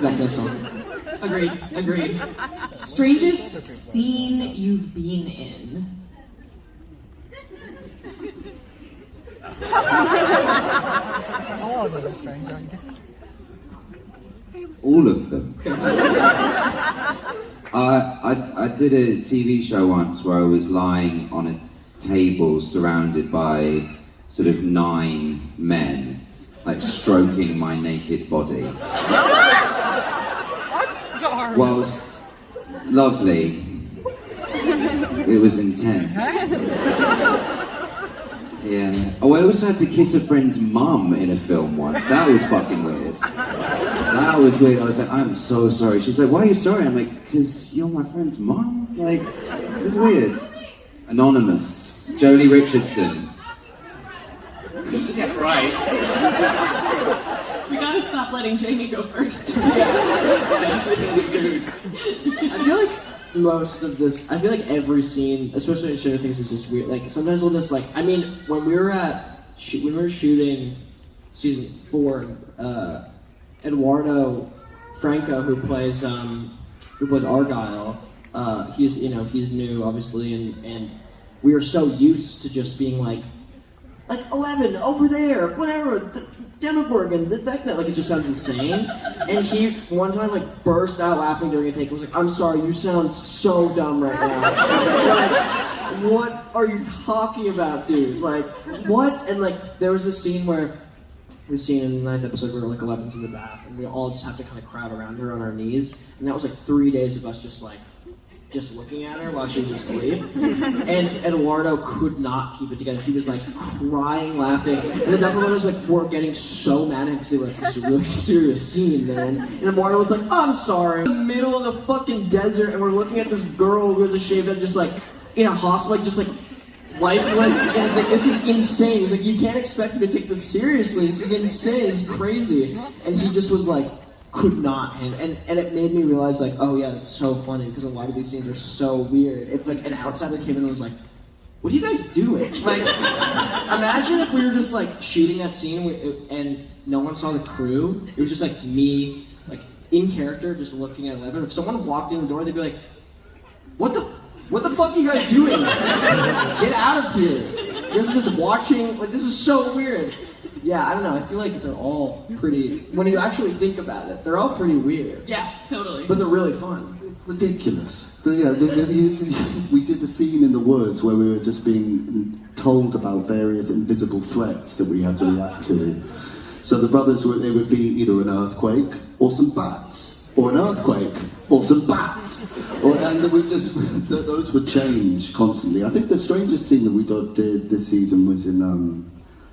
Vecna song. Agreed. Strangest scene you've been in? All of them. I did a TV show once where I was lying on a table surrounded by sort of 9 men, like stroking my naked body. I'm sorry. Whilst lovely, it was intense. Yeah. Oh, I also had to kiss a friend's mum in a film once. That was fucking weird. That was weird. I was like, I'm so sorry. She's like, why are you sorry? I'm like, because you're my friend's mum? Like, this is weird. Anonymous. Jolie Richardson. Yeah, right. We gotta stop letting Jamie go first. I feel like most of this, I feel like every scene, especially in Stranger Things, is just weird. Like sometimes we'll just like, I mean, when we were shooting season 4, Eduardo Franco, who plays Argyle, he's new obviously, and we were so used to just being like 11 over there, whatever, the Demogorgon, the Vecna, like it just sounds insane. And he one time like burst out laughing during a take. I was like, I'm sorry, you sound so dumb right now. Like, what are you talking about, dude? Like, what? And like, there was this scene in the 9th episode where like 11's in the bath, and we all just have to kind of crowd around her on our knees, and that was like 3 days of us just looking at her while she was asleep. And Eduardo could not keep it together. He was like crying, laughing. And then everyone was like, we're getting so mad at him because they were like, this is a really serious scene, man. And Eduardo was like, I'm sorry. In the middle of the fucking desert, and we're looking at this girl who has a shaved head just like in a hospital, like just like lifeless. And like, this is insane. He's like, you can't expect me to take this seriously. This is insane. It's crazy. And he just was like, could not handle, and it made me realize like, oh yeah, that's so funny because a lot of these scenes are so weird. If like an outsider came in and was like, what are you guys doing? Like, imagine if we were just like shooting that scene and no one saw the crew. It was just like me, like in character, just looking at 11. If someone walked in the door, they'd be like, what the fuck are you guys doing? Get out of here. You're just watching, like this is so weird. Yeah, I don't know, I feel like they're all pretty, when you actually think about it, they're all pretty weird. Yeah, totally. But they're really fun. It's ridiculous. Yeah, we did the scene in the woods where we were just being told about various invisible threats that we had to react to. So the brothers, they would be either an earthquake or some bats, or an earthquake or some bats. And those would change constantly. I think the strangest scene that we did this season was in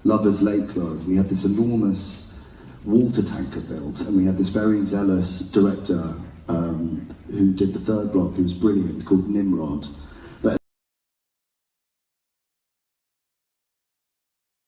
Lover's Lake Road. We had this enormous water tanker built, and we had this very zealous director who did the third block, who was brilliant, called Nimrod.